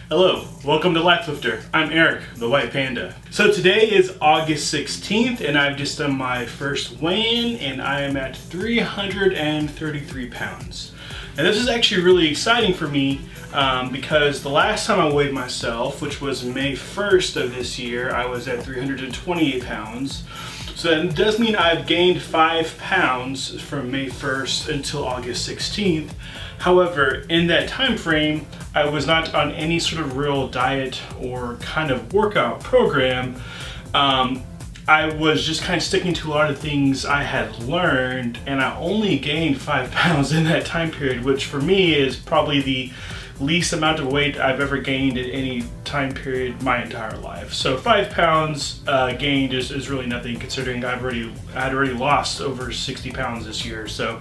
Hello, welcome to Life Lifter. I'm Eric, the White Panda. So today is August 16th and I've just done my first weigh-in and I am at 333 pounds. And this is actually really exciting for me because the last time I weighed myself, which was May 1st of this year, I was at 328 pounds. So that does mean I've gained 5 pounds from May 1st until August 16th. However, in that time frame, I was not on any sort of real diet or kind of workout program. I was just kind of sticking to a lot of things I had learned, and I only gained 5 pounds in that time period, which for me is probably the least amount of weight I've ever gained at any time period my entire life. So 5 pounds gained is really nothing, considering I'd already lost over 60 pounds this year. So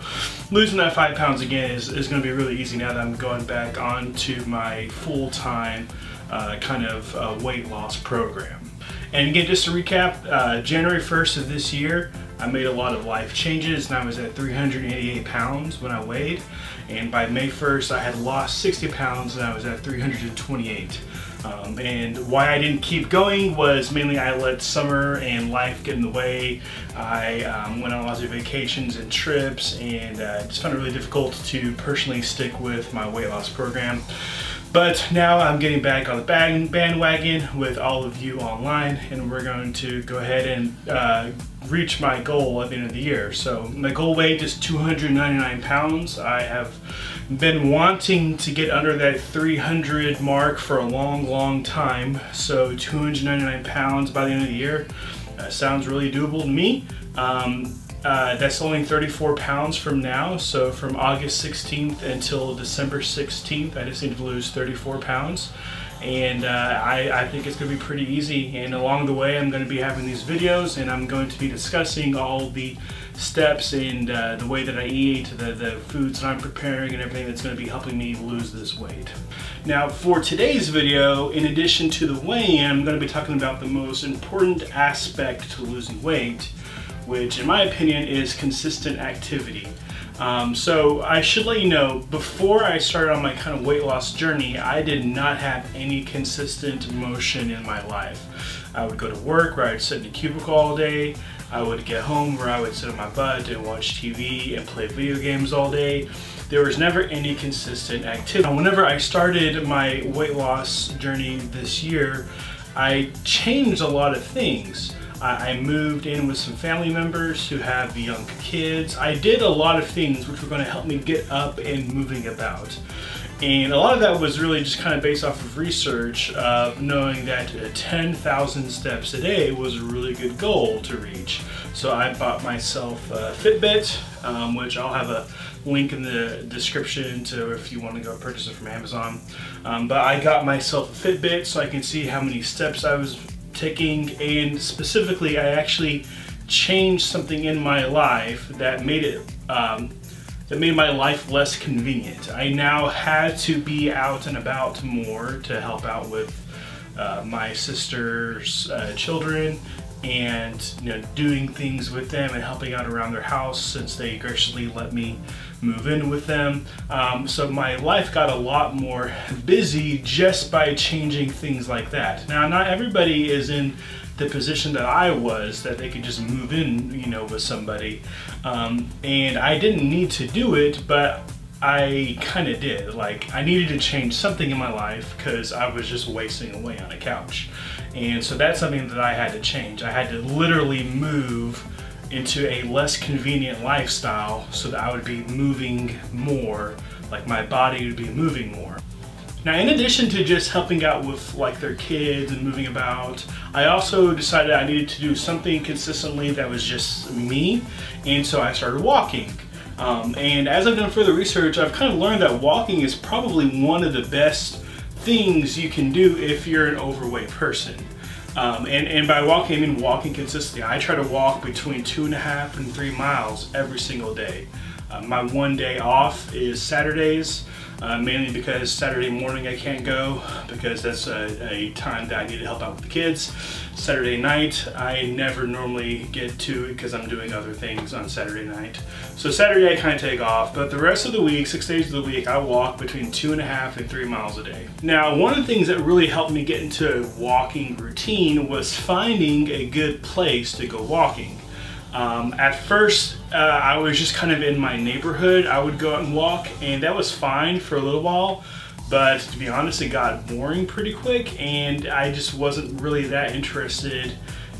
losing that 5 pounds again is going to be really easy now that I'm going back onto my full-time kind of weight loss program. And again, just to recap, January 1st of this year, I made a lot of life changes and I was at 388 pounds when I weighed. And by May 1st, I had lost 60 pounds and I was at 328. And why I didn't keep going was mainly I let summer and life get in the way. I went on lots of vacations and trips and just found it really difficult to personally stick with my weight loss program. But now I'm getting back on the bandwagon with all of you online, and we're going to go ahead and reach my goal at the end of the year. So my goal weight is 299 pounds. I have been wanting to get under that 300 mark for a long time. So 299 pounds by the end of the year sounds really doable to me. That's only 34 pounds from now, so from August 16th until December 16th, I just need to lose 34 pounds. And I think it's going to be pretty easy, and along the way I'm going to be having these videos and I'm going to be discussing all the steps and the way that I eat, the foods that I'm preparing and everything that's going to be helping me lose this weight. Now for today's video, in addition to the weigh-in, I'm going to be talking about the most important aspect to losing weight, which in my opinion is consistent activity. So I should let you know, before I started on my kind of weight loss journey, I did not have any consistent motion in my life. I would go to work where I'd sit in a cubicle all day. I would get home where I would sit on my butt and watch TV and play video games all day. There was never any consistent activity. Whenever I started my weight loss journey this year, I changed a lot of things. I moved in with some family members who have young kids. I did a lot of things which were going to help me get up and moving about. And a lot of that was really just kind of based off of research of knowing that 10,000 steps a day was a really good goal to reach. So I bought myself a Fitbit, which I'll have a link in the description to if you want to go purchase it from Amazon. But I got myself a Fitbit so I can see how many steps I was taking, and specifically I actually changed something in my life that made my life less convenient. I now had to be out and about more to help out with my sister's children, and doing things with them and helping out around their house since they graciously let me move in with them. So my life got a lot more busy just by changing things like that. Now, not everybody is in the position that I was, that they could just move in, with somebody. And I didn't need to do it, but I kind of did. Like, I needed to change something in my life because I was just wasting away on a couch. And so that's something that I had to change. I had to literally move into a less convenient lifestyle so that I would be moving more, like my body would be moving more. Now, in addition to just helping out with like their kids and moving about, I also decided I needed to do something consistently that was just me, and so I started walking. And as I've done further research, I've kind of learned that walking is probably one of the best things you can do if you're an overweight person. And by walking, I mean walking consistently. I try to walk between 2.5 and 3 miles every single day. My one day off is Saturdays, mainly because Saturday morning I can't go because that's a time that I need to help out with the kids. Saturday night I never normally get to it because I'm doing other things on Saturday night. So Saturday I kind of take off, but the rest of the week, 6 days of the week, I walk between 2.5 and 3 miles a day. Now, one of the things that really helped me get into a walking routine was finding a good place to go walking. At first, I was just kind of in my neighborhood. I would go out and walk, and that was fine for a little while. But to be honest, it got boring pretty quick, and I just wasn't really that interested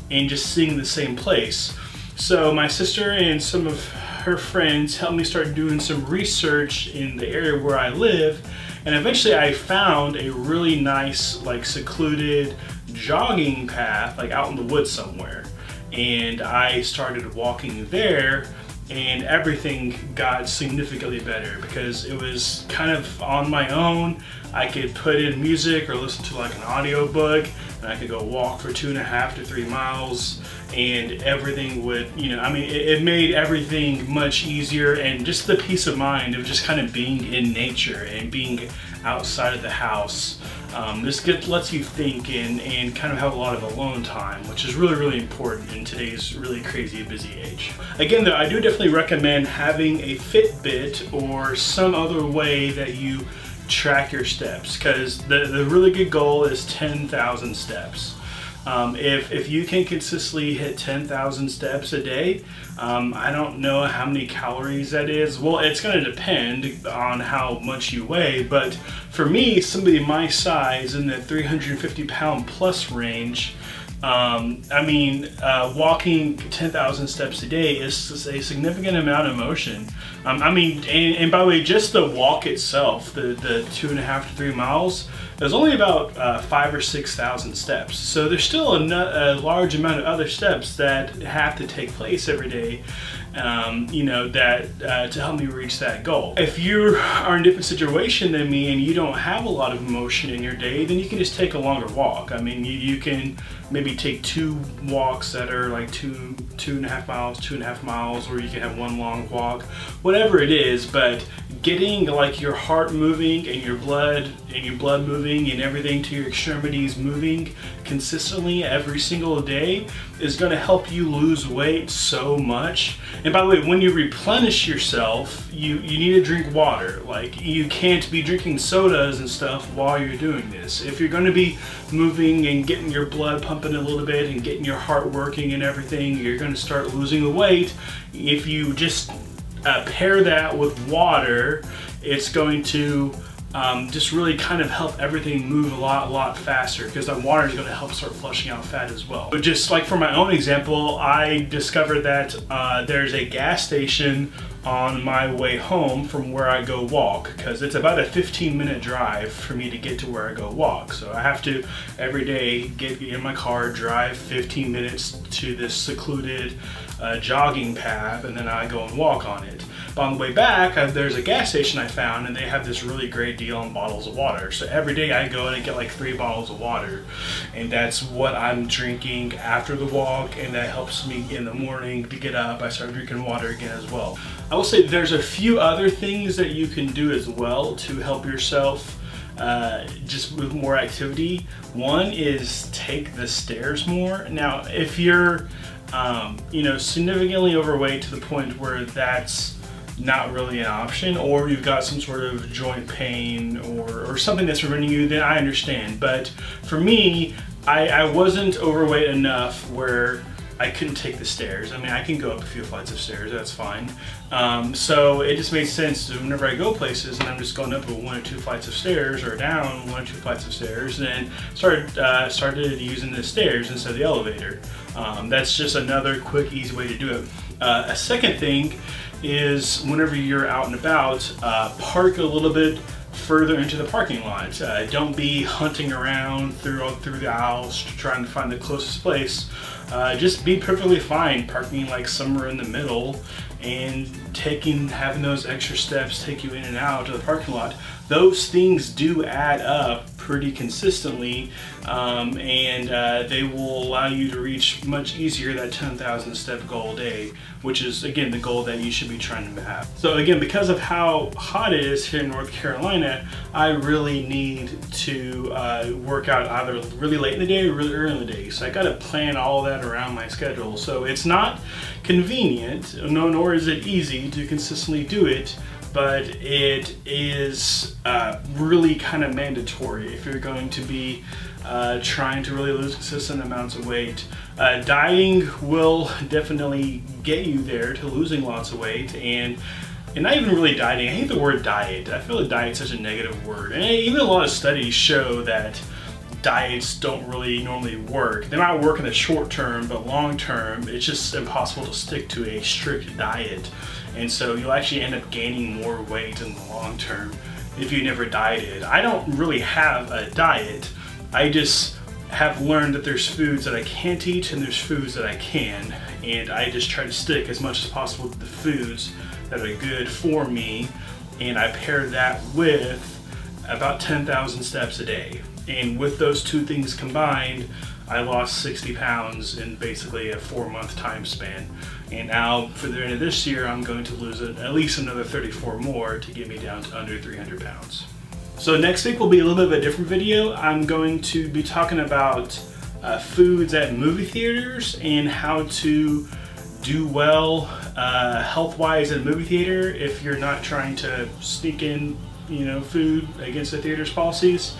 in just seeing the same place. So my sister and some of her friends helped me start doing some research in the area where I live, and eventually I found a really nice, like, secluded jogging path, like out in the woods somewhere. And I started walking there, and everything got significantly better because it was kind of on my own. I could put in music or listen to like an audiobook, and I could go walk for 2.5 to 3 miles, and everything would, it made everything much easier, and just the peace of mind of just kind of being in nature and being outside of the house. This lets you think and kind of have a lot of alone time, which is really, really important in today's really crazy busy age. Again though, I do definitely recommend having a Fitbit or some other way that you track your steps, because the really good goal is 10,000 steps. If you can consistently hit 10,000 steps a day, I don't know how many calories that is. Well, it's going to depend on how much you weigh, but for me, somebody my size in the 350-pound plus range, walking 10,000 steps a day is a significant amount of motion. And by the way, just the walk itself, the 2.5 to 3 miles, is only about 5,000 or 6,000 steps. So there's still a large amount of other steps that have to take place every day, to help me reach that goal. If you are in a different situation than me and you don't have a lot of motion in your day, then you can just take a longer walk. You can maybe take 2 walks that are like 2.5 miles, or you can have 1 long walk, whatever it is. But getting like your heart moving and your blood moving and everything to your extremities moving consistently every single day is going to help you lose weight so much. And by the way, when you replenish yourself, you need to drink water. Like, you can't be drinking sodas and stuff while you're doing this. If you're going to be moving and getting your blood pumping a little bit and getting your heart working and everything, you're going to start losing the weight. If you just pair that with water, it's going to just really kind of help everything move a lot faster, because that water is going to help start flushing out fat as well. But just like for my own example, I discovered that there's a gas station on my way home from where I go walk, because it's about a 15-minute drive for me to get to where I go walk. So I have to every day get in my car, drive 15 minutes to this secluded jogging path, and then I go and walk on it. But on the way back, there's a gas station I found, and they have this really great deal on bottles of water. So every day I go in and get like 3 bottles of water, and that's what I'm drinking after the walk, and that helps me in the morning to get up. I start drinking water again as well. I will say there's a few other things that you can do as well to help yourself just with more activity. One is take the stairs more. Now, if you're significantly overweight to the point where that's not really an option, or you've got some sort of joint pain or something that's preventing you, then I understand. But for me, I wasn't overweight enough where I couldn't take the stairs. I can go up a few flights of stairs, that's fine. So it just made sense to, whenever I go places and I'm just going up 1 or 2 flights of stairs, or down 1 or 2 flights of stairs, and started using the stairs instead of the elevator. That's just another quick, easy way to do it. A second thing is, whenever you're out and about, park a little bit further into the parking lot. Don't be hunting around through the aisles trying to find the closest place. Just be perfectly fine parking like somewhere in the middle and having those extra steps take you in and out of the parking lot. Those things do add up pretty consistently, and they will allow you to reach much easier that 10,000 step goal a day, which is again the goal that you should be trying to have. So again, because of how hot it is here in North Carolina, I really need to work out either really late in the day or really early in the day. So I got to plan all that around my schedule. So it's not convenient, nor is it easy to consistently do it, but it is really kind of mandatory if you're going to be trying to really lose consistent amounts of weight. Dieting will definitely get you there to losing lots of weight, and not even really dieting. I hate the word diet. I feel like diet's such a negative word, and even a lot of studies show that diets don't really normally work. They might work in the short term, but long term, it's just impossible to stick to a strict diet. And so you'll actually end up gaining more weight in the long term if you never dieted. I don't really have a diet. I just have learned that there's foods that I can't eat and there's foods that I can. And I just try to stick as much as possible to the foods that are good for me. And I pair that with about 10,000 steps a day. And with those two things combined, I lost 60 pounds in basically a 4-month time span. And now for the end of this year, I'm going to lose at least another 34 more to get me down to under 300 pounds. So next week will be a little bit of a different video. I'm going to be talking about foods at movie theaters and how to do well health-wise at a movie theater if you're not trying to sneak in food against the theater's policies.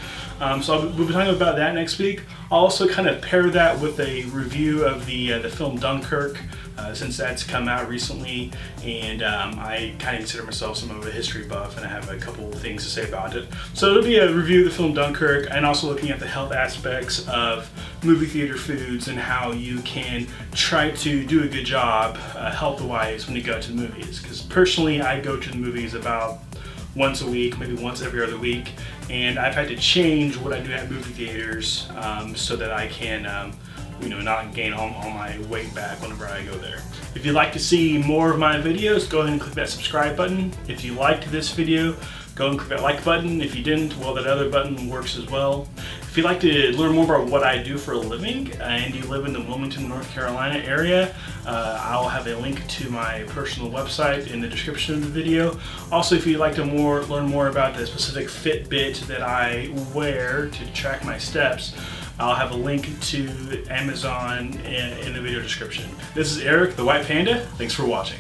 So we'll be talking about that next week. I'll also kind of pair that with a review of the film Dunkirk, since that's come out recently, and I kind of consider myself some of a history buff, and I have a couple of things to say about it. So it'll be a review of the film Dunkirk, and also looking at the health aspects of movie theater foods and how you can try to do a good job health-wise when you go to the movies. Because personally, I go to the movies about once a week, maybe once every other week, and I've had to change what I do at movie theaters so that I can not gain all my weight back whenever I go there. If you'd like to see more of my videos, go ahead and click that subscribe button. If you liked this video, go and click that like button. If you didn't, well, that other button works as well. If you'd like to learn more about what I do for a living and you live in the Wilmington, North Carolina area, I'll have a link to my personal website in the description of the video. Also, if you'd like to learn more about the specific Fitbit that I wear to track my steps, I'll have a link to Amazon in the video description. This is Eric, the White Panda. Thanks for watching.